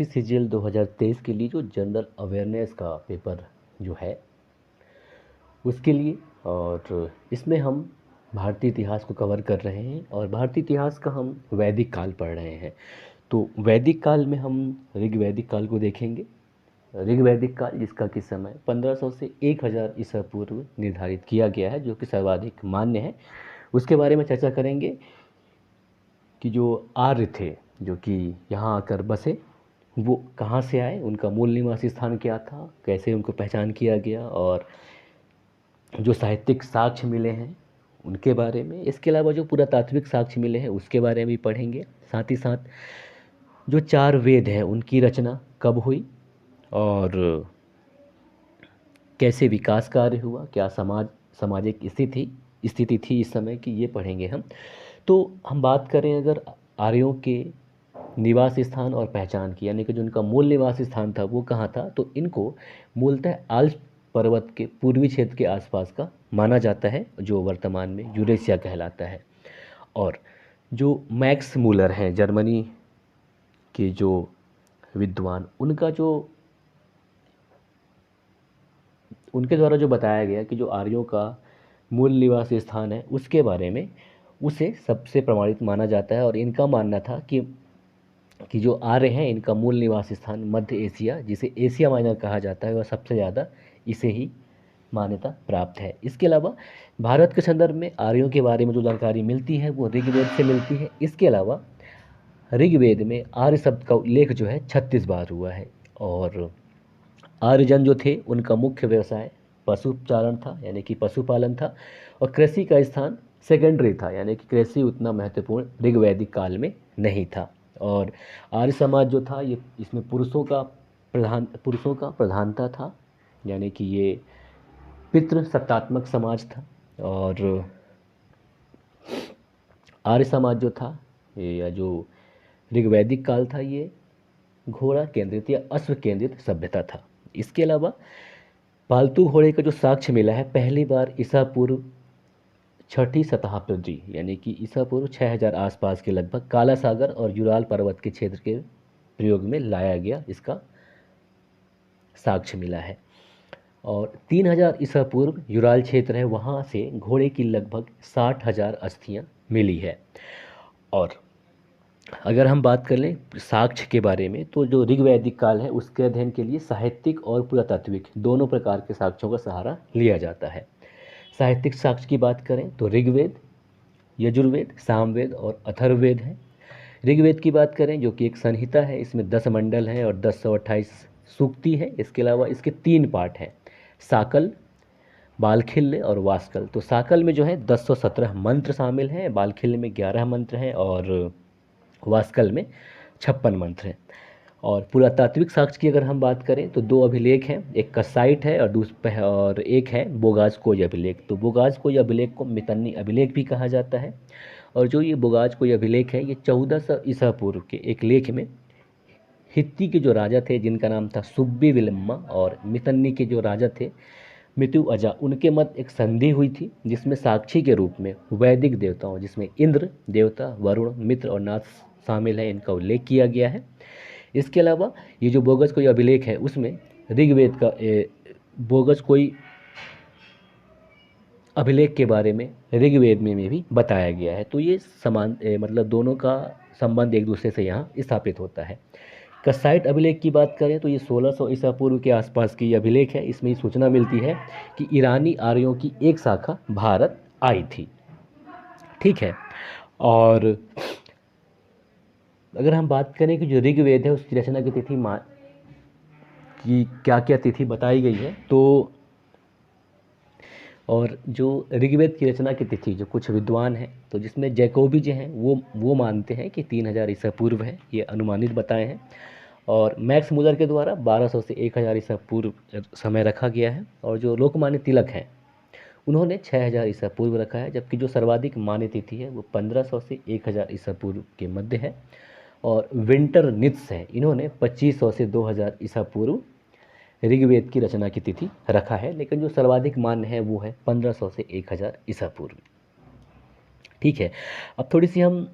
CGL 2023 के लिए जो जनरल अवेयरनेस का पेपर जो है उसके लिए, और इसमें हम भारतीय इतिहास को कवर कर रहे हैं और भारतीय इतिहास का हम वैदिक काल पढ़ रहे हैं। तो वैदिक काल में हम ऋग्वैदिक काल को देखेंगे। ऋग्वैदिक काल जिसका कि समय 1500 से 1000 ईसा पूर्व निर्धारित किया गया है, जो कि सर्वाधिक मान्य है। उसके बारे में चर्चा करेंगे कि जो आर्य थे जो कि यहाँ आकर बसे, वो कहाँ से आए, उनका मूल निवास स्थान क्या था, कैसे उनको पहचान किया गया, और जो साहित्यिक साक्ष्य मिले हैं उनके बारे में। इसके अलावा जो पुरातात्विक साक्ष्य मिले हैं उसके बारे में भी पढ़ेंगे। साथ ही साथ जो 4 वेद हैं उनकी रचना कब हुई और कैसे विकास कार्य हुआ, क्या सामाजिक स्थिति थी इस समय की, ये पढ़ेंगे हम। तो हम बात करें अगर आर्यों के निवास स्थान और पहचान की, यानी कि जो उनका मूल निवास स्थान था वो कहाँ था, तो इनको मूलतः आल्प्स पर्वत के पूर्वी क्षेत्र के आसपास का माना जाता है, जो वर्तमान में यूरेशिया कहलाता है। और जो मैक्स मूलर हैं जर्मनी के जो विद्वान, उनके द्वारा जो बताया गया कि जो आर्यों का मूल निवास स्थान है उसके बारे में उसे सबसे प्रमाणित माना जाता है। और इनका मानना था कि जो आर्य हैं इनका मूल निवास स्थान मध्य एशिया, जिसे एशिया माइनर कहा जाता है, वह सबसे ज़्यादा इसे ही मान्यता प्राप्त है। इसके अलावा भारत के संदर्भ में आर्यों के बारे में जो जानकारी मिलती है वो ऋग्वेद से मिलती है। इसके अलावा ऋग्वेद में आर्य शब्द का उल्लेख जो है 36 बार हुआ है। और आर्यजन जो थे उनका मुख्य व्यवसाय पशुचारण था, यानी कि पशुपालन था, और कृषि का स्थान सेकेंडरी था, यानी कि कृषि उतना महत्वपूर्ण ऋग्वैदिक काल में नहीं था। और आर्य समाज जो था ये इसमें पुरुषों का प्रधानता था, यानी कि ये पितृ सत्तात्मक समाज था। और आर्य समाज जो था या जो ऋग्वैदिक काल था ये घोड़ा केंद्रित या अश्व केंद्रित सभ्यता था। इसके अलावा पालतू घोड़े का जो साक्ष्य मिला है पहली बार ईसा पूर्व 6ठी शताब्दी, यानी कि ईसा पूर्व 6000 आसपास के लगभग काला सागर और यूराल पर्वत के क्षेत्र के प्रयोग में लाया गया, इसका साक्ष्य मिला है। और 3000 ईसा पूर्व यूराल क्षेत्र है, वहाँ से घोड़े की लगभग 60,000 अस्थियाँ मिली है। और अगर हम बात कर लें साक्ष्य के बारे में, तो जो ऋग्वैदिक काल है उसके अध्ययन के लिए साहित्यिक और पुरातात्विक दोनों प्रकार के साक्ष्यों का सहारा लिया जाता है। साहित्यिक साक्ष्य की बात करें तो ऋग्वेद, यजुर्वेद, सामवेद और अथर्ववेद है। ऋग्वेद की बात करें जो कि एक संहिता है, इसमें 10 मंडल हैं और 1028 सूक्ति है। इसके अलावा इसके 3 पाठ हैं, साकल, बालखिल्य और वास्कल। तो साकल में जो है 1017 मंत्र शामिल हैं, बालखिल्य में 11 मंत्र हैं और वास्कल में 56 मंत्र हैं। और पुरातात्विक साक्ष्य की अगर हम बात करें तो 2 अभिलेख हैं, एक कसाइट है और एक है बोगाज-कोई अभिलेख। तो बोगाज-कोई अभिलेख को मितन्नी अभिलेख भी कहा जाता है। और जो ये बोगाज-कोई अभिलेख है ये 1400 ईसा पूर्व के एक लेख में हित्ती के जो राजा थे जिनका नाम था सुब्बी विलम्मा, और मितन्नी के जो राजा थे मितु अजा, उनके मध्य एक संधि हुई थी जिसमें साक्षी के रूप में वैदिक देवताओं, जिसमें इंद्र देवता, वरुण, मित्र और नाथ शामिल है, इनका उल्लेख किया गया है। इसके अलावा ये जो बोगस कोई अभिलेख है उसमें ऋग्वेद का बोगस कोई अभिलेख के बारे में ऋग्वेद में भी बताया गया है। तो ये समान मतलब दोनों का संबंध एक दूसरे से यहाँ स्थापित होता है। कसाइट अभिलेख की बात करें तो ये 1600 ईसा पूर्व के आसपास की अभिलेख है। इसमें सूचना मिलती है कि ईरानी आर्यों की एक शाखा भारत आई थी। ठीक है। और अगर हम बात करें कि जो ऋग्वेद है उसकी रचना की तिथि की क्या क्या तिथि बताई गई है, तो और जो ऋग्वेद की रचना की तिथि जो कुछ विद्वान हैं, तो जिसमें जैकोबी जो हैं वो मानते हैं कि 3000 ईसा पूर्व है, ये अनुमानित बताए हैं। और मैक्स मूलर के द्वारा 1200 से 1000 ईसा पूर्व समय रखा गया है। और जो लोकमान्य तिलक हैं उन्होंने 6000 ईसा पूर्व रखा है, जबकि जो सर्वाधिक मान्य तिथि है वो 1500 से 1000 ईसा पूर्व के मध्य है। और विंटर नित्स हैं, इन्होंने 2500 से 2000 ईसा पूर्व ऋग्वेद की रचना की तिथि रखा है, लेकिन जो सर्वाधिक मान्य है वो है 1500 से 1000 ईसा पूर्व। ठीक है। अब थोड़ी सी हम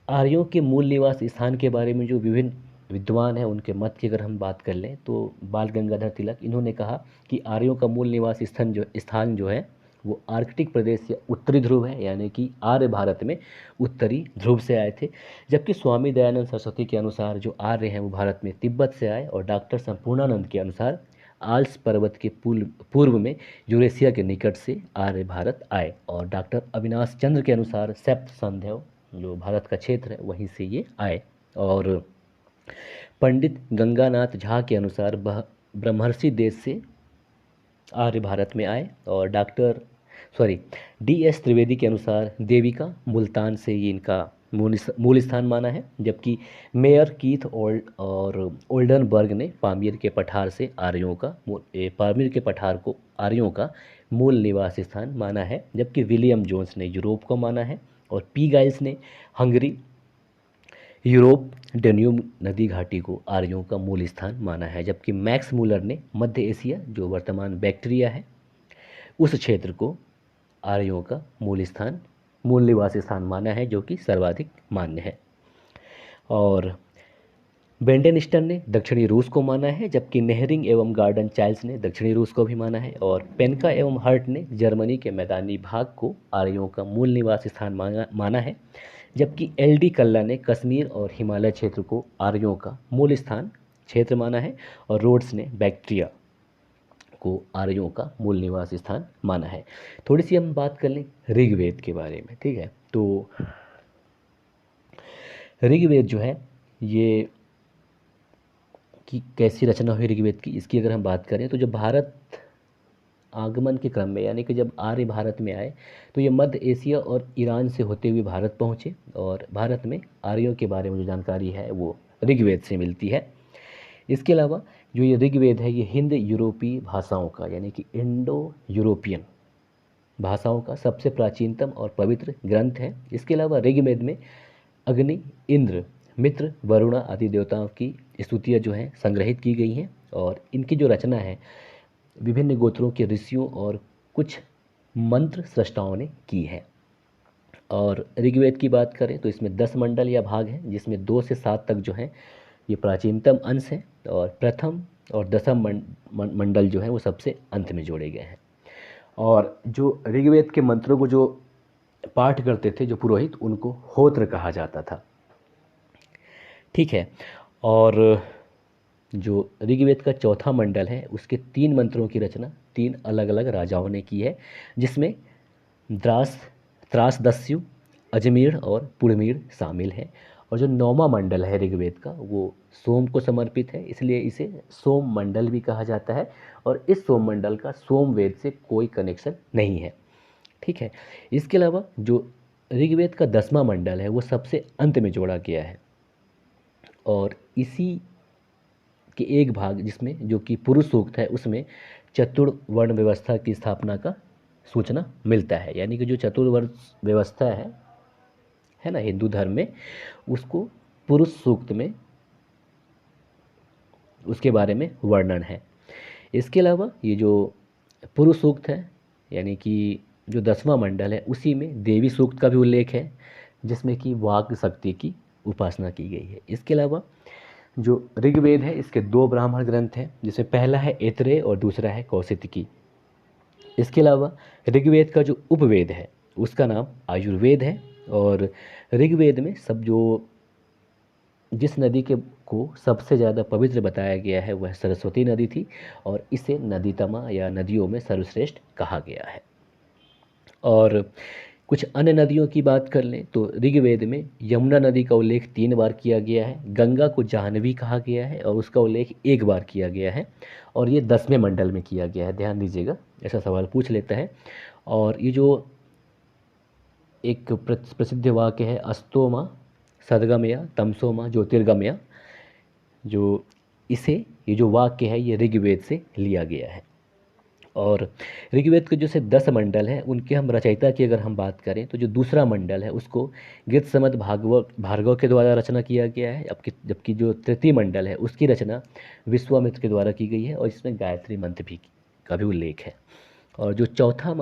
आर्यों के मूल निवास स्थान के बारे में जो विभिन्न विद्वान हैं उनके मत की अगर हम बात कर लें तो बाल गंगाधर तिलक, इन्होंने कहा कि आर्यों का मूल निवास स्थान जो है वो आर्कटिक प्रदेश या उत्तरी ध्रुव है, यानी कि आर्य भारत में उत्तरी ध्रुव से आए थे। जबकि स्वामी दयानंद सरस्वती के अनुसार जो आर्य हैं वो भारत में तिब्बत से आए, और डॉक्टर संपूर्णानंद के अनुसार आल्स पर्वत के पूर्व में यूरेशिया के निकट से आर्य भारत आए, और डॉक्टर अविनाश चंद्र के अनुसार सप्त संध्यव जो भारत का क्षेत्र है वहीं से ये आए। और पंडित गंगानाथ झा के अनुसार ब्रह्मर्षि देश से आर्य भारत में आए, और DS त्रिवेदी के अनुसार देविका मुल्तान से ये इनका मूल स्थान माना है। जबकि मेयर कीथ और ओल्डनबर्ग ने पामीर के पठार को आर्यों का मूल निवास स्थान माना है। जबकि विलियम जोन्स ने यूरोप को माना है, और पी गाइल्स ने हंगरी यूरोप डेन्यूब नदी घाटी को आर्यों का मूल स्थान माना है। जबकि मैक्स मूलर ने मध्य एशिया जो वर्तमान बैक्टीरिया है उस क्षेत्र को आर्यों का मूल निवास स्थान माना है, जो कि सर्वाधिक मान्य है। और बेंडेनिस्टन ने दक्षिणी रूस को माना है, जबकि नेहरिंग एवं गार्डन चाइल्ड्स ने दक्षिणी रूस को भी माना है, और पेनका एवं हर्ट ने जर्मनी के मैदानी भाग को आर्यों का मूल निवास स्थान माना है। जबकि LD कल्ला ने कश्मीर और हिमालय क्षेत्र को आर्यों का मूल स्थान क्षेत्र माना है, और रोड्स ने बैक्ट्रिया को आर्यों का मूल निवास स्थान माना है। थोड़ी सी हम बात कर लें ऋग्वेद के बारे में, ठीक है। तो ऋग्वेद जो है ये कि कैसी रचना हुई ऋग्वेद की, इसकी अगर हम बात करें तो जो भारत आगमन के क्रम में, यानी कि जब आर्य भारत में आए तो ये मध्य एशिया और ईरान से होते हुए भारत पहुँचे, और भारत में आर्यों के बारे में जो जानकारी है वो ऋग्वेद से मिलती है। इसके अलावा जो ये ऋग्वेद है ये हिंद यूरोपीय भाषाओं का, यानी कि इंडो यूरोपियन भाषाओं का सबसे प्राचीनतम और पवित्र ग्रंथ है। इसके अलावा ऋग्वेद में अग्नि, इंद्र, मित्र, वरुणा आदि देवताओं की स्तुतियाँ जो हैं संग्रहित की गई हैं, और इनकी जो रचना है विभिन्न गोत्रों के ऋषियों और कुछ मंत्र सृष्टाओं ने की है। और ऋग्वेद की बात करें तो इसमें 10 मंडल या भाग हैं, जिसमें 2 से 7 तक जो हैं ये प्राचीनतम अंश हैं, और प्रथम और दसम मंडल जो है वो सबसे अंत में जोड़े गए हैं। और जो ऋग्वेद के मंत्रों को जो पाठ करते थे जो पुरोहित, उनको होत्र कहा जाता था, ठीक है। और जो ऋग्वेद का चौथा मंडल है उसके 3 मंत्रों की रचना 3 अलग अलग राजाओं ने की है, जिसमें त्रासदस्यु, अजमेर और पुरमीर शामिल हैं। और जो 9वां मंडल है ऋग्वेद का वो सोम को समर्पित है, इसलिए इसे सोम मंडल भी कहा जाता है, और इस सोम मंडल का सोमवेद से कोई कनेक्शन नहीं है, ठीक है। इसके अलावा जो ऋग्वेद का 10वां मंडल है वो सबसे अंत में जोड़ा गया है, और इसी के एक भाग जिसमें जो कि पुरुष सूक्त है उसमें चतुर्वर्ण व्यवस्था की स्थापना का सूचना मिलता है, यानी कि जो चतुर्वर्ण व्यवस्था है ना हिंदू धर्म में, उसको पुरुष सूक्त में उसके बारे में वर्णन है। इसके अलावा ये जो पुरुष सूक्त है यानी कि जो 10वां मंडल है उसी में देवी सूक्त का भी उल्लेख है, जिसमें कि वाक शक्ति की उपासना की गई है। इसके अलावा जो ऋग्वेद है इसके 2 ब्राह्मण ग्रंथ हैं, जिसमें पहला है ऐतरेय और दूसरा है कौशितकी। इसके अलावा ऋग्वेद का जो उपवेद है उसका नाम आयुर्वेद है, और ऋग्वेद में जिस नदी को सबसे ज़्यादा पवित्र बताया गया है वह सरस्वती नदी थी, और इसे नदीतमा या नदियों में सर्वश्रेष्ठ कहा गया है। और कुछ अन्य नदियों की बात कर लें तो ऋग्वेद में यमुना नदी का उल्लेख 3 बार किया गया है, गंगा को जाह्नवी कहा गया है और उसका उल्लेख 1 बार किया गया है, और ये 10वें मंडल में किया गया है, ध्यान दीजिएगा, ऐसा सवाल पूछ लेता है। और ये जो एक प्रसिद्ध वाक्य है अस्तोमा सदगमया तमसोमा ज्योतिर्गमया, ये जो वाक्य है ये ऋग्वेद से लिया गया है। और ऋग्वेद के जो से 10 मंडल हैं उनके हम रचयिता की अगर हम बात करें तो जो दूसरा मंडल है उसको गृत्समत भार्गव के द्वारा रचना किया गया है, जबकि जो तृतीय मंडल है उसकी रचना विश्वामित्र के द्वारा की गई है, और इसमें गायत्री मंत्र का भी उल्लेख है। और जो चौथा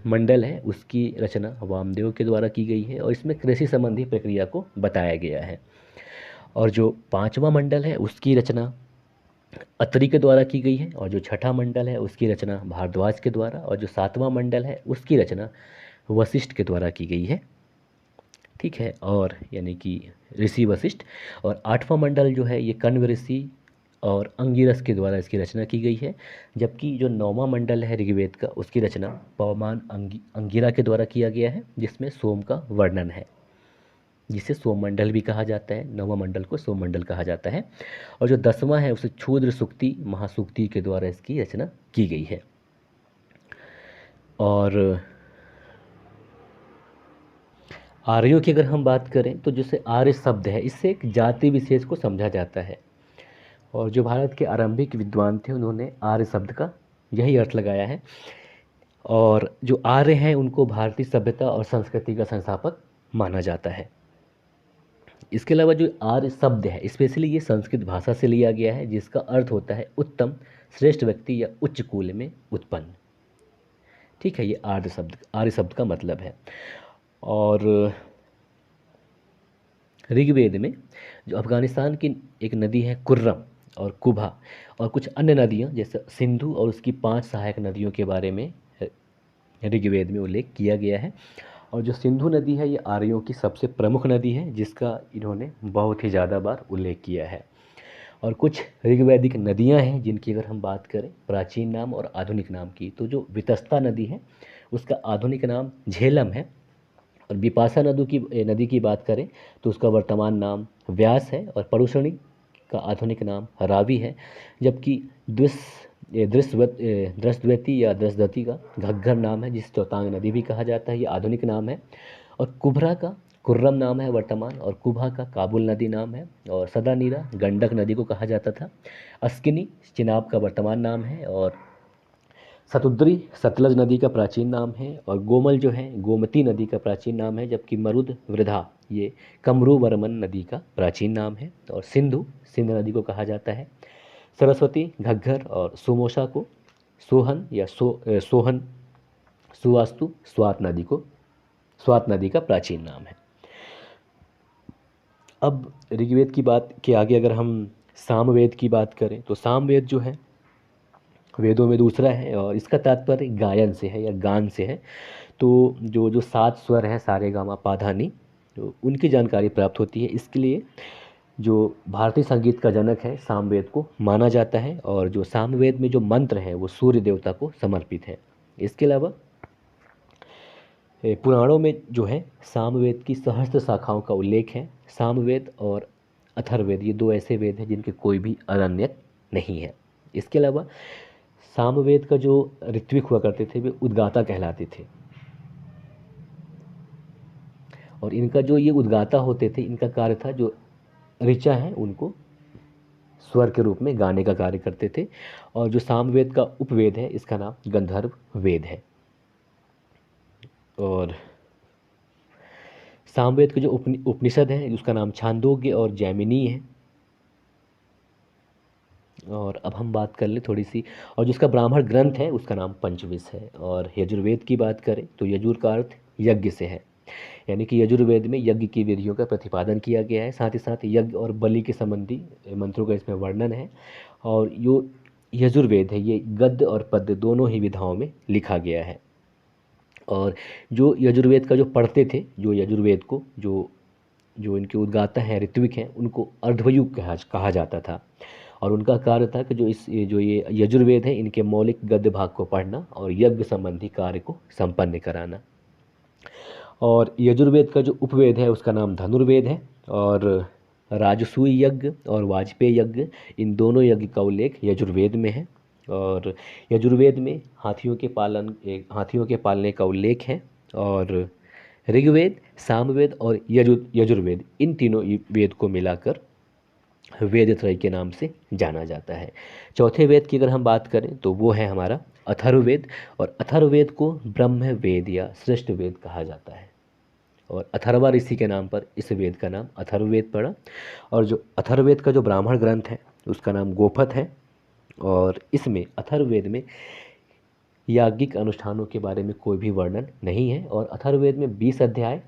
मंडल है उसकी रचना वामदेव के द्वारा की गई है, और इसमें कृषि संबंधी प्रक्रिया को बताया गया है। और जो पांचवा मंडल है उसकी रचना अत्रि के द्वारा की गई है, और जो छठा मंडल है उसकी रचना भारद्वाज के द्वारा, और जो सातवां मंडल है उसकी रचना वशिष्ठ के द्वारा की गई है। ठीक है, और यानी कि ऋषि वशिष्ठ। और आठवां मंडल जो है ये कण्व ऋषि और अंगिरस के द्वारा इसकी रचना की गई है। जबकि जो नौवां मंडल है ऋग्वेद का उसकी रचना पवमान अंगिरा के द्वारा किया गया है, जिसमें सोम का वर्णन है, जिसे सोम मंडल भी कहा जाता है। नौवां मंडल को सोम मंडल कहा जाता है। और जो 10वां है उसे क्षुद्र सूक्ति महासूक्ति के द्वारा इसकी रचना की गई है। और आर्यों की अगर हम बात करें तो जैसे आर्य शब्द है, इससे एक जाति विशेष को समझा जाता है। और जो भारत के आरंभिक विद्वान थे उन्होंने आर्य शब्द का यही अर्थ लगाया है। और जो आर्य हैं उनको भारतीय सभ्यता और संस्कृति का संस्थापक माना जाता है। इसके अलावा जो आर्य शब्द है स्पेशली ये संस्कृत भाषा से लिया गया है, जिसका अर्थ होता है उत्तम, श्रेष्ठ व्यक्ति या उच्च कुल में उत्पन्न। ठीक है, ये आर्य शब्द का मतलब है। और ऋग्वेद में जो अफगानिस्तान की एक नदी है कुर्रम और कुभा, और कुछ अन्य नदियाँ जैसे सिंधु और उसकी 5 सहायक नदियों के बारे में ऋग्वेद में उल्लेख किया गया है। और जो सिंधु नदी है ये आर्यों की सबसे प्रमुख नदी है, जिसका इन्होंने बहुत ही ज़्यादा बार उल्लेख किया है। और कुछ ऋग्वैदिक नदियाँ हैं जिनकी अगर हम बात करें प्राचीन नाम और आधुनिक नाम की, तो जो वितस्ता नदी है उसका आधुनिक नाम झेलम है। और बिपाशा नदी की बात करें तो उसका वर्तमान नाम व्यास है, और परुषणी का आधुनिक नाम रावी है। जबकि दृष्टद्वती या दृष्टदती का घग्गर नाम है, जिसे चौतांग नदी भी कहा जाता है, ये आधुनिक नाम है। और कुब्रा का कुर्रम नाम है वर्तमान, और कुभा का काबुल नदी नाम है। और सदानीरा गंडक नदी को कहा जाता था। अस्किनी चिनाब का वर्तमान नाम है। और सतुद्री सतलज नदी का प्राचीन नाम है। और गोमल जो है गोमती नदी का प्राचीन नाम है। जबकि मरुद वृधा ये कमरूवर्मन नदी का प्राचीन नाम है। और सिंधु सिंध नदी को कहा जाता है। सरस्वती घग्गर और सुमोशा को सोहन या सोहन सुवास्तु स्वात नदी का प्राचीन नाम है। अब ऋग्वेद की बात के आगे अगर हम सामवेद की बात करें तो सामवेद जो है वेदों में दूसरा है, और इसका तात्पर्य गायन से है या गान से है। तो जो जो 7 स्वर हैं सारे गामा पाधानी, तो उनकी जानकारी प्राप्त होती है। इसके लिए जो भारतीय संगीत का जनक है सामवेद को माना जाता है। और जो सामवेद में जो मंत्र हैं वो सूर्य देवता को समर्पित है। इसके अलावा पुराणों में जो है सामवेद की सहस्त्र शाखाओं का उल्लेख है। सामवेद और अथर्ववेद ये 2 ऐसे वेद हैं जिनके कोई भी अरण्यक नहीं है। इसके अलावा सामवेद का जो ऋत्विक हुआ करते थे वे उद्गाता कहलाते थे। और इनका जो ये उद्गाता होते थे इनका कार्य था जो ऋचा हैं उनको स्वर के रूप में गाने का कार्य करते थे। और जो सामवेद का उपवेद है इसका नाम गंधर्व वेद है। और सामवेद के जो उपनिषद है उसका नाम छांदोग्य और जैमिनी है। और अब हम बात कर ले थोड़ी सी, और जिसका ब्राह्मण ग्रंथ है उसका नाम पंचविश है। और यजुर्वेद की बात करें तो यजुर का अर्थ यज्ञ से है, यानी कि यजुर्वेद में यज्ञ की विधियों का प्रतिपादन किया गया है। साथ ही साथ यज्ञ और बलि के संबंधी मंत्रों का इसमें वर्णन है। और जो यजुर्वेद है ये गद्य और पद्य दोनों ही विधाओं में लिखा गया है। और जो यजुर्वेद का जो पढ़ते थे जो यजुर्वेद को जो जो इनके उद्गाता हैं ऋत्विक हैं उनको अर्धवयुग कहा जाता था। और उनका कार्य था कि जो ये यजुर्वेद है इनके मौलिक गद्य भाग को पढ़ना और यज्ञ संबंधी कार्य को संपन्न कराना। और यजुर्वेद का जो उपवेद है उसका नाम धनुर्वेद है। और राजसूय यज्ञ और वाजपेय यज्ञ इन दोनों यज्ञ का उल्लेख यजुर्वेद में है। और यजुर्वेद में हाथियों के पालने का उल्लेख है। और ऋग्वेद सामवेद और यजुर्वेद इन तीनों वेद को मिलाकर वेद त्रय के नाम से जाना जाता है। चौथे वेद की अगर हम बात करें तो वो है हमारा अथर्ववेद। और अथर्ववेद को ब्रह्म वेद या श्रेष्ठ वेद कहा जाता है। और अथर्वा ऋषि के नाम पर इस वेद का नाम अथर्ववेद पड़ा। और जो अथर्ववेद का जो ब्राह्मण ग्रंथ है उसका नाम गोपथ है। और इसमें अथर्ववेद में याज्ञिक अनुष्ठानों के बारे में कोई भी वर्णन नहीं है। और अथर्ववेद में 20 अध्याय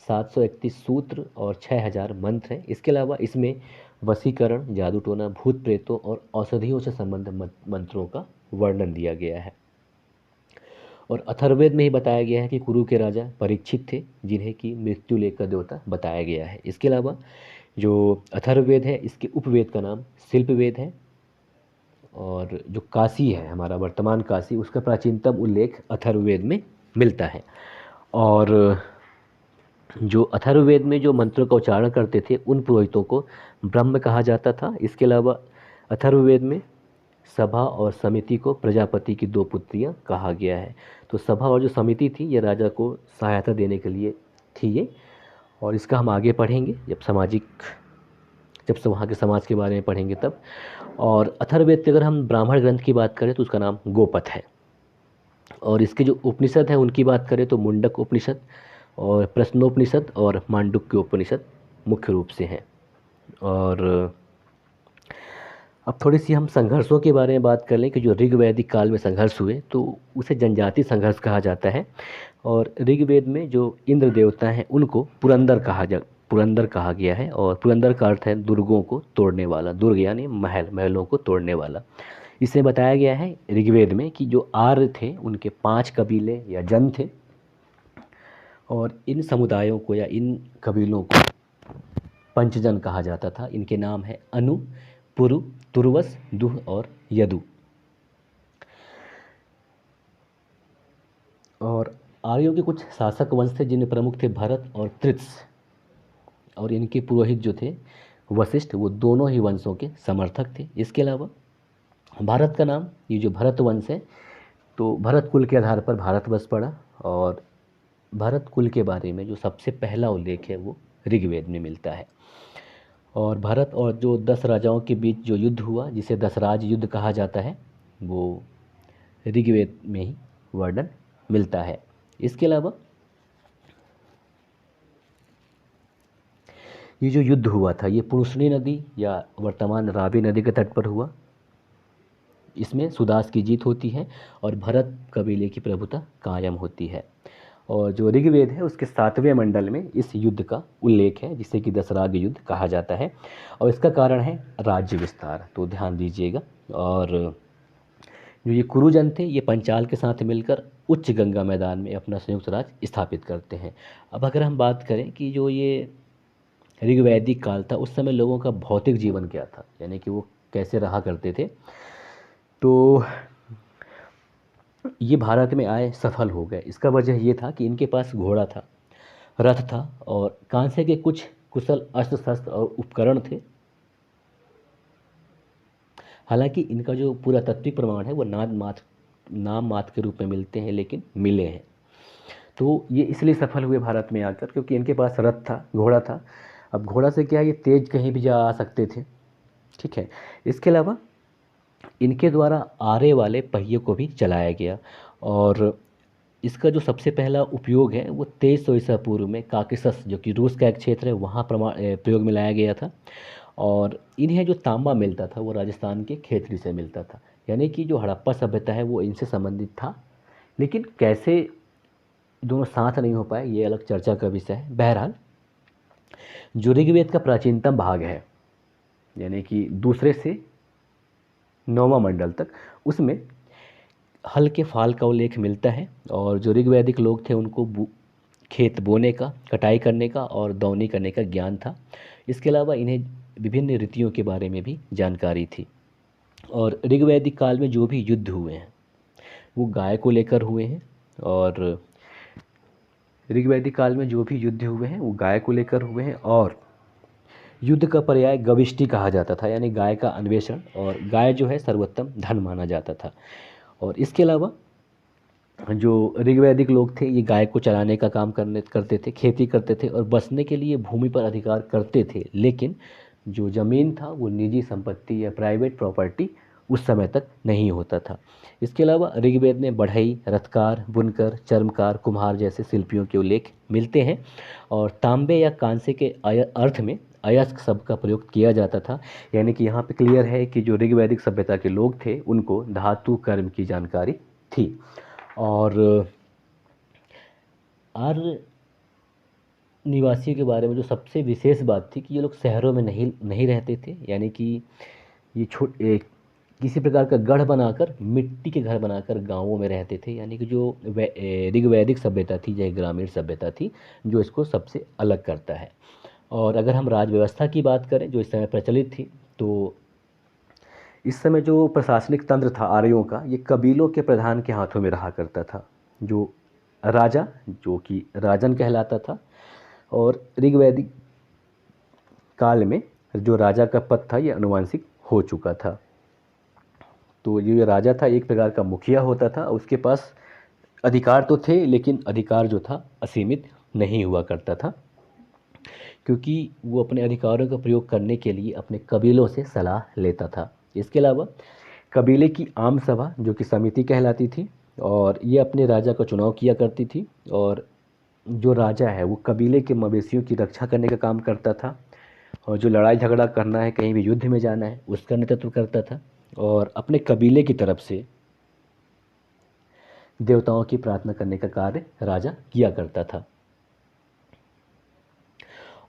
731 सूत्र और 6000 मंत्र हैं। इसके अलावा इसमें वशीकरण, जादू टोना, भूत प्रेतों और औषधियों से संबंधित मंत्रों का वर्णन दिया गया है। और अथर्ववेद में ही बताया गया है कि कुरु के राजा परीक्षित थे, जिन्हें कि मृत्यु लेकर देवता बताया गया है। इसके अलावा जो अथर्ववेद है, इसके उपवेद का नाम शिल्पवेद है। और जो काशी है, हमारा वर्तमान काशी, उसका प्राचीनतम उल्लेख अथर्ववेद में मिलता है। और जो अथर्ववेद में जो मंत्रों का उच्चारण करते थे, उन पुरोहितों को ब्रह्म कहा जाता था। इसके अलावा अथर्ववेद में सभा और समिति को प्रजापति की दो पुत्रियां कहा गया है। तो सभा और जो समिति थी, ये राजा को सहायता देने के लिए थी ये। और इसका हम आगे पढ़ेंगे जब से वहाँ के समाज के बारे में पढ़ेंगे तब। और अथर्ववेद के अगर हम ब्राह्मण ग्रंथ की बात करें तो उसका नाम गोपथ है। और इसके जो उपनिषद हैं उनकी बात करें तो मुंडक उपनिषद और प्रश्नोपनिषद और मांडुक्य उपनिषद मुख्य रूप से हैं। और अब थोड़ी सी हम संघर्षों के बारे में बात कर लें कि जो ऋग्वैदिक काल में संघर्ष हुए, तो उसे जनजाति संघर्ष कहा जाता है। और ऋग्वेद में जो इंद्र देवता हैं उनको पुरंदर कहा गया है। और पुरंदर का अर्थ है दुर्गों को तोड़ने वाला। दुर्ग यानी महलों को तोड़ने वाला। इसमें बताया गया है ऋग्वेद में कि जो आर्य थे उनके 5 कबीले या जन थे। और इन समुदायों को या इन कबीलों को पंचजन कहा जाता था। इनके नाम है अनु, पुरु, तुर्वस, दुह और यदु। और आर्यों के कुछ शासक वंश थे जिनमें प्रमुख थे भरत और त्रित्स। और इनके पुरोहित जो थे वशिष्ठ, वो दोनों ही वंशों के समर्थक थे। इसके अलावा भारत का नाम, ये जो भरत वंश है, तो भरत कुल के आधार पर भारत बस पड़ा। और भरत कुल के बारे में जो सबसे पहला उल्लेख है वो ऋग्वेद में मिलता है। और भारत और जो 10 राजाओं के बीच जो युद्ध हुआ, जिसे दशराज युद्ध कहा जाता है, वो ऋग्वेद में ही वर्णन मिलता है। इसके अलावा ये जो युद्ध हुआ था, ये पुरुषनी नदी या वर्तमान रावी नदी के तट पर हुआ। इसमें सुदास की जीत होती है और भरत कबीले की प्रभुता कायम होती है। और जो ऋग्वेद है उसके 7वें मंडल में इस युद्ध का उल्लेख है, जिसे कि दशराग युद्ध कहा जाता है। और इसका कारण है राज्य विस्तार, तो ध्यान दीजिएगा। और जो ये कुरुजन थे, ये पंचाल के साथ मिलकर उच्च गंगा मैदान में अपना संयुक्त राज्य स्थापित करते हैं। अब अगर हम बात करें कि जो ये ऋग्वैदिक काल था, उस समय लोगों का भौतिक जीवन क्या था, यानी कि वो कैसे रहा करते थे, तो ये भारत में आए सफल हो गए। इसका वजह ये था कि इनके पास घोड़ा था, रथ था और कांसे के कुछ कुशल अस्त्र शस्त्र और उपकरण थे। हालांकि इनका जो पुरातात्विक प्रमाण है वो नाम मात्र के रूप में मिलते हैं, लेकिन मिले हैं। तो ये इसलिए सफल हुए भारत में आकर क्योंकि इनके पास रथ था, घोड़ा था। अब घोड़ा से क्या, ये तेज कहीं भी जा आ सकते थे। ठीक है। इसके अलावा इनके द्वारा आरे वाले पहिए को भी चलाया गया। और इसका जो सबसे पहला उपयोग है वो 2300 ईसा पूर्व में काकेशस, जो कि रूस का एक क्षेत्र है, वहाँ प्रयोग में लाया गया था। और इन्हें जो तांबा मिलता था वो राजस्थान के खेतरी से मिलता था। यानी कि जो हड़प्पा सभ्यता है वो इनसे संबंधित था। लेकिन कैसे दोनों साथ नहीं हो पाए, ये अलग चर्चा का विषय है। बहरहाल जो ऋग्वेद का प्राचीनतम भाग है, यानी कि दूसरे से 9वां मंडल तक, उसमें हल के फाल का उल्लेख मिलता है। और जो ऋग्वैदिक लोग थे उनको खेत बोने का, कटाई करने का और दौनी करने का ज्ञान था। इसके अलावा इन्हें विभिन्न रीतियों के बारे में भी जानकारी थी। और ऋग्वैदिक काल में जो भी युद्ध हुए हैं वो गाय को लेकर हुए हैं। और ऋग्वैदिक काल में जो भी युद्ध हुए हैं वो गाय को लेकर हुए हैं। और युद्ध का पर्याय गविष्टि कहा जाता था, यानी गाय का अन्वेषण। और गाय जो है सर्वोत्तम धन माना जाता था। और इसके अलावा जो ऋग्वैदिक लोग थे ये गाय को चराने का काम करते थे, खेती करते थे और बसने के लिए भूमि पर अधिकार करते थे। लेकिन जो ज़मीन था वो निजी संपत्ति या प्राइवेट प्रॉपर्टी उस समय तक नहीं होता था। इसके अलावा ऋग्वेद में बढ़ई, रथकार, बुनकर, चर्मकार, कुम्हार जैसे शिल्पियों के उल्लेख मिलते हैं। और तांबे या कांसे के अर्थ में अयस्क शब्द का प्रयोग किया जाता था। यानी कि यहाँ पे क्लियर है कि जो ऋग्वैदिक सभ्यता के लोग थे उनको धातु कर्म की जानकारी थी। और आर्य निवासियों के बारे में जो सबसे विशेष बात थी कि ये लोग शहरों में नहीं नहीं रहते थे, यानी कि ये किसी प्रकार का गढ़ बनाकर, मिट्टी के घर बनाकर गांवों में रहते थे। यानी कि जो ऋग्वैदिक सभ्यता थी या ग्रामीण सभ्यता थी, जो इसको सबसे अलग करता है। और अगर हम राज व्यवस्था की बात करें जो इस समय प्रचलित थी, तो इस समय जो प्रशासनिक तंत्र था आर्यों का, ये कबीलों के प्रधान के हाथों में रहा करता था। जो राजा, जो कि राजन कहलाता था, और ऋग्वैदिक काल में जो राजा का पद था ये अनुवांशिक हो चुका था। तो ये जो राजा था एक प्रकार का मुखिया होता था, उसके पास अधिकार तो थे लेकिन अधिकार जो था असीमित नहीं हुआ करता था, क्योंकि वो अपने अधिकारों का प्रयोग करने के लिए अपने कबीलों से सलाह लेता था। इसके अलावा कबीले की आम सभा जो कि समिति कहलाती थी, और ये अपने राजा का चुनाव किया करती थी। और जो राजा है वो कबीले के मवेशियों की रक्षा करने का काम करता था, और जो लड़ाई झगड़ा करना है, कहीं भी युद्ध में जाना है, उसका नेतृत्व करता था। और अपने कबीले की तरफ से देवताओं की प्रार्थना करने का कार्य राजा किया करता था।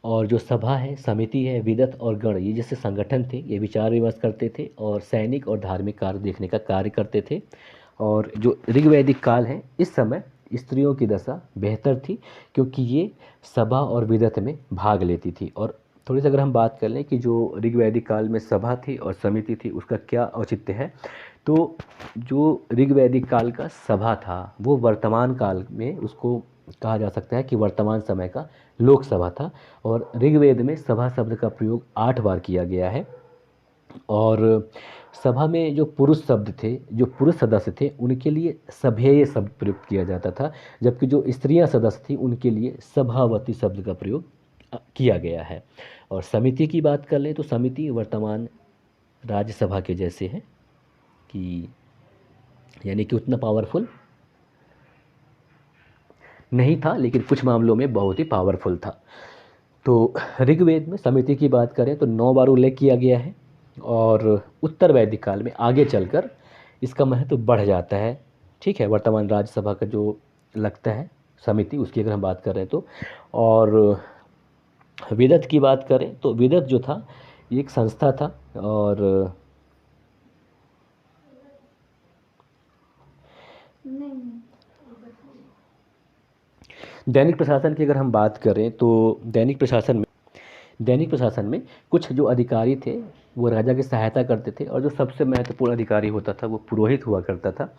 और जो सभा है, समिति है, विदत और गण, ये जैसे संगठन थे, ये विचार विमर्श करते थे और सैनिक और धार्मिक कार्य देखने का कार्य करते थे। और जो ऋग्वैदिक काल है, इस समय स्त्रियों की दशा बेहतर थी, क्योंकि ये सभा और विदत में भाग लेती थी। और थोड़ी सी अगर हम बात कर लें कि जो ऋग्वैदिक काल में सभा थी और समिति थी, उसका क्या औचित्य है, तो जो ऋग्वैदिक काल का सभा था वो वर्तमान काल में उसको कहा जा सकता है कि वर्तमान समय का लोकसभा था। और ऋग्वेद में सभा शब्द का प्रयोग 8 बार किया गया है। और सभा में जो पुरुष शब्द थे, जो पुरुष सदस्य थे, उनके लिए सभेय शब्द प्रयुक्त किया जाता था, जबकि जो स्त्रियां सदस्य थी उनके लिए सभावती शब्द का प्रयोग किया गया है। और समिति की बात कर लें तो समिति वर्तमान राज्यसभा के जैसे है, कि यानी कि उतना पावरफुल नहीं था लेकिन कुछ मामलों में बहुत ही पावरफुल था। तो ऋग्वेद में समिति की बात करें तो 9 बार उल्लेख किया गया है, और उत्तर वैदिक काल में आगे चलकर इसका महत्व बढ़ जाता है। ठीक है, वर्तमान राज्यसभा का जो लगता है समिति, उसकी अगर हम बात कर रहे हैं तो। और विदत की बात करें तो विदत जो था ये एक संस्था था। और दैनिक प्रशासन की अगर हम बात करें तो दैनिक प्रशासन में कुछ जो अधिकारी थे वो राजा की सहायता करते थे, और जो सबसे महत्वपूर्ण अधिकारी होता था वो पुरोहित हुआ करता था।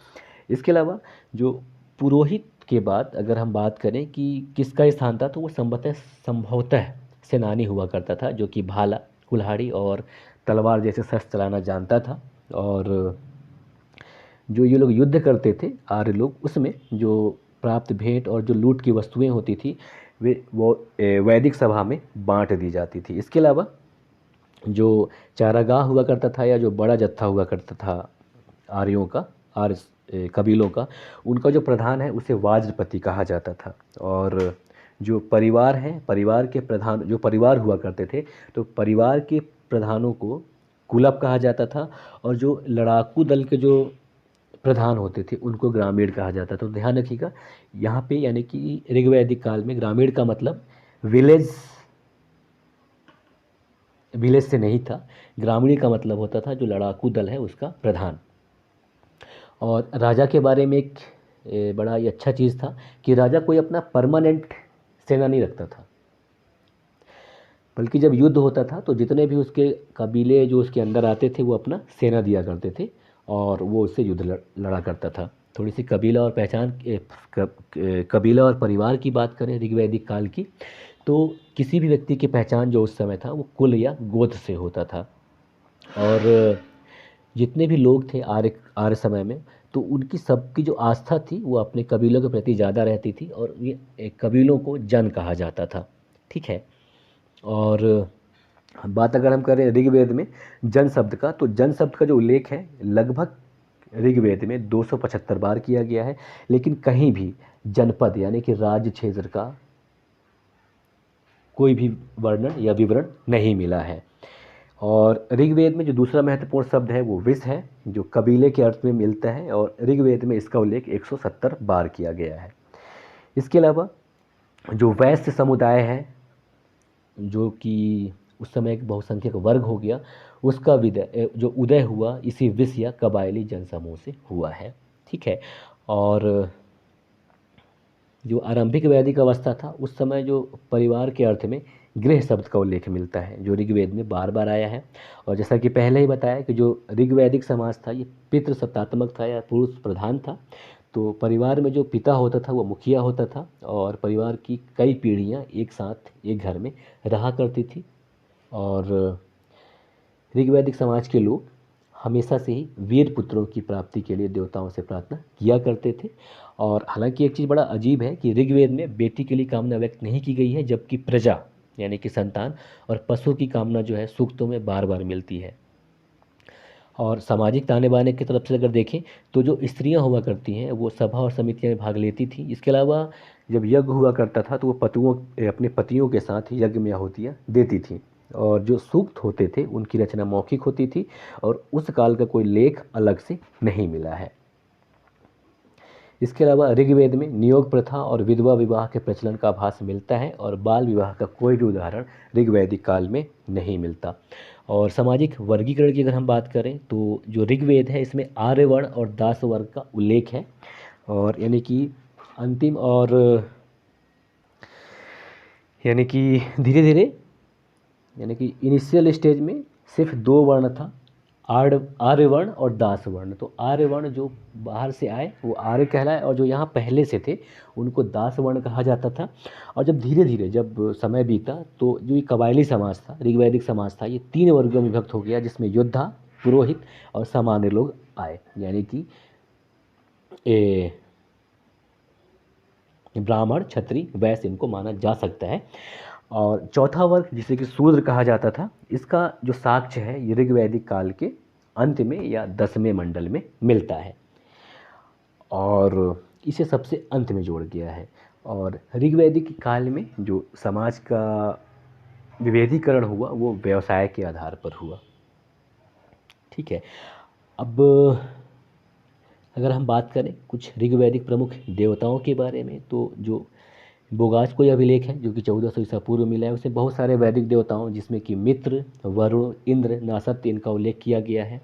इसके अलावा जो पुरोहित के बाद अगर हम बात करें कि किसका स्थान था, तो वो संभवतः सेनानी हुआ करता था, जो कि भाला, कुल्हाड़ी और तलवार जैसे शस्त्र चलाना जानता था। और जो ये लोग युद्ध करते थे आर्य लोग, उसमें जो प्राप्त भेंट और जो लूट की वस्तुएं होती थी वो वैदिक सभा में बांट दी जाती थी। इसके अलावा जो चारागाह हुआ करता था या जो बड़ा जत्था हुआ करता था आर्यों का, कबीलों का, उनका जो प्रधान है उसे वाज्रपति कहा जाता था। और जो परिवार है, परिवार के प्रधान, जो परिवार हुआ करते थे, तो परिवार के प्रधानों को कुलप कहा जाता था। और जो लड़ाकू दल के जो प्रधान होते थे उनको ग्रामीण कहा जाता था। तो ध्यान रखिएगा यहाँ पे, यानी कि ऋग्वैदिक काल में ग्रामीण का मतलब विलेज विलेज से नहीं था। ग्रामीण का मतलब होता था जो लड़ाकू दल है उसका प्रधान। और राजा के बारे में एक बड़ा ही अच्छा चीज़ था कि राजा कोई अपना परमानेंट सेना नहीं रखता था, बल्कि जब युद्ध होता था तो जितने भी उसके कबीले जो उसके अंदर आते थे वो अपना सेना दिया करते थे, और वो उससे युद्ध लड़ा करता था। थोड़ी सी कबीला और पहचान कबीला और परिवार की बात करें ऋग्वैदिक काल की, तो किसी भी व्यक्ति की पहचान जो उस समय था वो कुल या गोत्र से होता था। और जितने भी लोग थे आर्य आर्य समय में, तो उनकी सबकी जो आस्था थी वो अपने कबीलों के प्रति ज़्यादा रहती थी, और ये कबीलों को जन कहा जाता था। ठीक है। और बात अगर हम करें ऋग्वेद में जन शब्द का, तो जन शब्द का जो उल्लेख है लगभग ऋग्वेद में 275 बार किया गया है, लेकिन कहीं भी जनपद यानी कि राज्य क्षेत्र का कोई भी वर्णन या विवरण नहीं मिला है। और ऋग्वेद में जो दूसरा महत्वपूर्ण शब्द है वो विष है, जो कबीले के अर्थ में मिलता है, और ऋग्वेद में इसका उल्लेख 170 बार किया गया है। इसके अलावा जो वैश्य समुदाय है, जो कि उस समय एक बहुसंख्यक वर्ग हो गया, उसका जो उदय हुआ इसी विष या कबायली जनसमूह से हुआ है। ठीक है। और जो आरंभिक वैदिक अवस्था था, उस समय जो परिवार के अर्थ में गृह शब्द का उल्लेख मिलता है, जो ऋग्वेद में बार बार आया है। और जैसा कि पहले ही बताया कि जो ऋग्वैदिक समाज था ये पितृसत्तात्मक था या पुरुष प्रधान था। तो परिवार में जो पिता होता था वो मुखिया होता था, और परिवार की कई पीढ़ियाँ एक साथ एक घर में रहा करती थी। और ऋग्वैदिक समाज के लोग हमेशा से ही वीर पुत्रों की प्राप्ति के लिए देवताओं से प्रार्थना किया करते थे। और हालांकि एक चीज़ बड़ा अजीब है कि ऋग्वेद में बेटी के लिए कामना व्यक्त नहीं की गई है, जबकि प्रजा यानी कि संतान और पशु की कामना जो है सूक्तों में बार बार मिलती है। और सामाजिक ताने बाने की तरफ से अगर देखें तो जो स्त्रियां हुआ करती हैं वो सभा और समितियां में भाग लेती थी। इसके अलावा जब यज्ञ हुआ करता था तो वो अपने पतियों के साथ यज्ञ में आहुतियाँ देती थीं। और जो सूक्त होते थे उनकी रचना मौखिक होती थी, और उस काल का कोई लेख अलग से नहीं मिला है। इसके अलावा ऋग्वेद में नियोग प्रथा और विधवा विवाह के प्रचलन का आभास मिलता है, और बाल विवाह का कोई भी उदाहरण ऋग्वैदिक काल में नहीं मिलता। और सामाजिक वर्गीकरण की अगर हम बात करें तो जो ऋग्वेद है इसमें आर्य वर्ण और दास वर्ग का उल्लेख है। और अंतिम और यानी कि धीरे धीरे यानी कि इनिशियल स्टेज में सिर्फ दो वर्ण था, आर्य वर्ण और दास वर्ण। तो आर्य वर्ण जो बाहर से आए वो आर्य कहलाए, और जो यहाँ पहले से थे उनको दास वर्ण कहा जाता था। और जब धीरे धीरे जब समय बीता तो जो ये कबायली समाज था, ऋग्वैदिक समाज था, ये तीन वर्गों में विभक्त हो गया, जिसमें योद्धा, पुरोहित और सामान्य लोग आए। यानी कि ब्राह्मण, क्षत्रिय, वैश्य इनको माना जा सकता है। और चौथा वर्ग जिसे कि शूद्र कहा जाता था, इसका जो साक्ष्य है ये ऋग्वैदिक काल के अंत में या 10वें मंडल में मिलता है, और इसे सबसे अंत में जोड़ दिया है। और ऋग्वैदिक काल में जो समाज का विभेदीकरण हुआ वो व्यवसाय के आधार पर हुआ। ठीक है। अब अगर हम बात करें कुछ ऋग्वैदिक प्रमुख देवताओं के बारे में, तो जो बोगास कोई अभिलेख है जो कि 1400 ईसा पूर्व मिला है, उसमें बहुत सारे वैदिक देवताओं जिसमें कि मित्र, वरुण, इंद्र, नासत्य इनका उल्लेख किया गया है,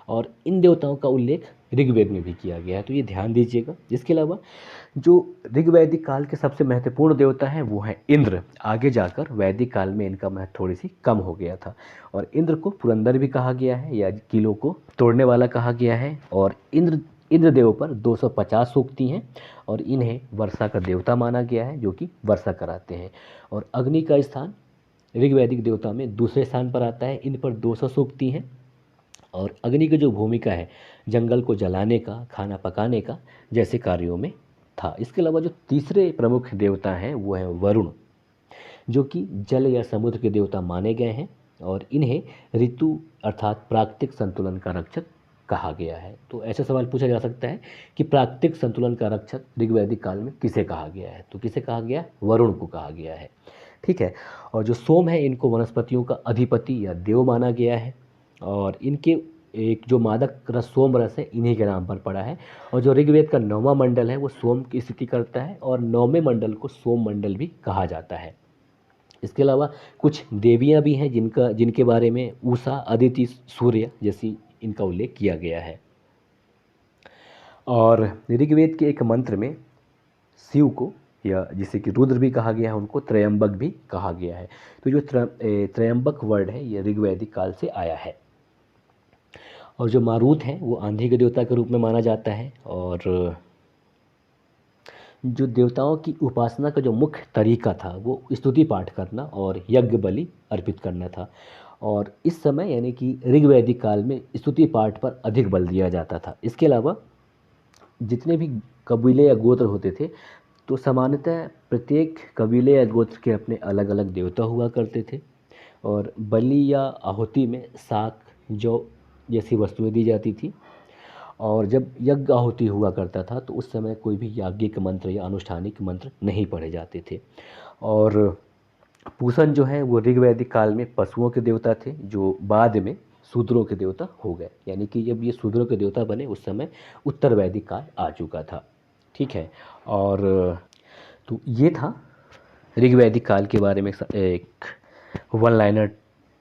और इन देवताओं का उल्लेख ऋग्वेद में भी किया गया है, तो ये ध्यान दीजिएगा। इसके अलावा जो ऋग्वैदिक काल के सबसे महत्वपूर्ण देवता हैं वो हैं इंद्र। आगे जाकर वैदिक काल में इनका महत्व थोड़ी सी कम हो गया था, और इंद्र को पुरंदर भी कहा गया है या किलों को तोड़ने वाला कहा गया है। और इंद्रदेव पर 250 सूक्ति हैं, और इन्हें वर्षा का देवता माना गया है जो कि वर्षा कराते हैं। और अग्नि का स्थान ऋग्वैदिक देवता में दूसरे स्थान पर आता है, इन पर 200 सूक्ति हैं। और अग्नि की जो भूमिका है जंगल को जलाने का, खाना पकाने का जैसे कार्यों में था। इसके अलावा जो तीसरे प्रमुख देवता हैं वो हैं वरुण, जो कि जल या समुद्र के देवता माने गए हैं, और इन्हें ऋतु अर्थात प्राकृतिक संतुलन का रक्षक कहा गया है। तो ऐसा सवाल पूछा जा सकता है कि प्राकृतिक संतुलन का रक्षक ऋग्वैदिक काल में किसे कहा गया है, तो किसे कहा गया? वरुण को कहा गया है। ठीक है। और जो सोम है इनको वनस्पतियों का अधिपति या देव माना गया है, और इनके एक जो मादक रस सोम रस है इन्हीं के नाम पर पड़ा है। और जो ऋग्वेद का 9वां मंडल है वो सोम की स्थिति करता है, और 9वें मंडल को सोम मंडल भी कहा जाता है। इसके अलावा कुछ देवियां भी हैं जिनके बारे में उषा, अदिति, सूर्य जैसी इनका उल्लेख किया गया है। और ऋग्वेद के एक मंत्र में शिव को, या जिसे कि रुद्र भी कहा गया है, उनको त्रयंबक भी कहा गया है। तो जो त्रयंबक वर्ड है ये ऋग्वैदिक काल से आया है। और जो मारुत है वो आंधी के देवता के रूप में माना जाता है, और जो देवताओं की उपासना का जो मुख्य तरीका था वो स्तुति पाठ करना और यज्ञ बलि अर्पित करना था। और इस समय यानी कि ऋग्वैदिक काल में स्तुति पाठ पर अधिक बल दिया जाता था। इसके अलावा जितने भी कबीले या गोत्र होते थे तो सामान्यतः प्रत्येक कबीले या गोत्र के अपने अलग अलग देवता हुआ करते थे, और बलि या आहुति में साग, जौ जैसी वस्तुएं दी जाती थी। और जब यज्ञ आहुति हुआ करता था तो उस समय कोई भी याज्ञिक मंत्र या अनुष्ठानिक मंत्र नहीं पढ़े जाते थे। और पूषण जो है वो ऋग्वैदिक काल में पशुओं के देवता थे, जो बाद में शूद्रों के देवता हो गए। यानी कि जब ये शूद्रों के देवता बने उस समय उत्तर वैदिक काल आ चुका था। ठीक है। और तो ये था ऋग्वैदिक काल के बारे में एक वन लाइनर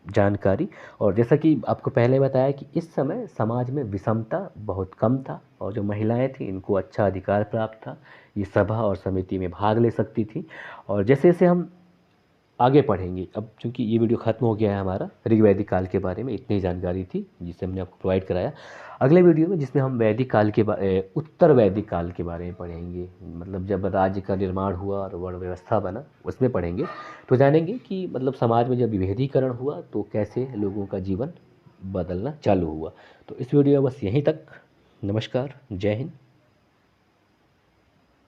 जानकारी। और जैसा कि आपको पहले बताया कि इस समय समाज में विषमता बहुत कम था और जो महिलाएं थी इनको अच्छा अधिकार प्राप्त था, ये सभा और समिति में भाग ले सकती थी। और जैसे जैसे हम आगे पढ़ेंगे, अब चूंकि ये वीडियो खत्म हो गया है हमारा, ऋग्वैदिक काल के बारे में इतनी जानकारी थी जिसे हमने आपको प्रोवाइड कराया। अगले वीडियो में जिसमें हम वैदिक काल के उत्तर वैदिक काल के बारे में पढ़ेंगे, मतलब जब राज्य का निर्माण हुआ और वर्ण व्यवस्था बना, उसमें पढ़ेंगे। तो जानेंगे कि मतलब समाज में जब विभेदीकरण हुआ तो कैसे लोगों का जीवन बदलना चालू हुआ। तो इस वीडियो में बस यहीं तक। नमस्कार, जय हिंद।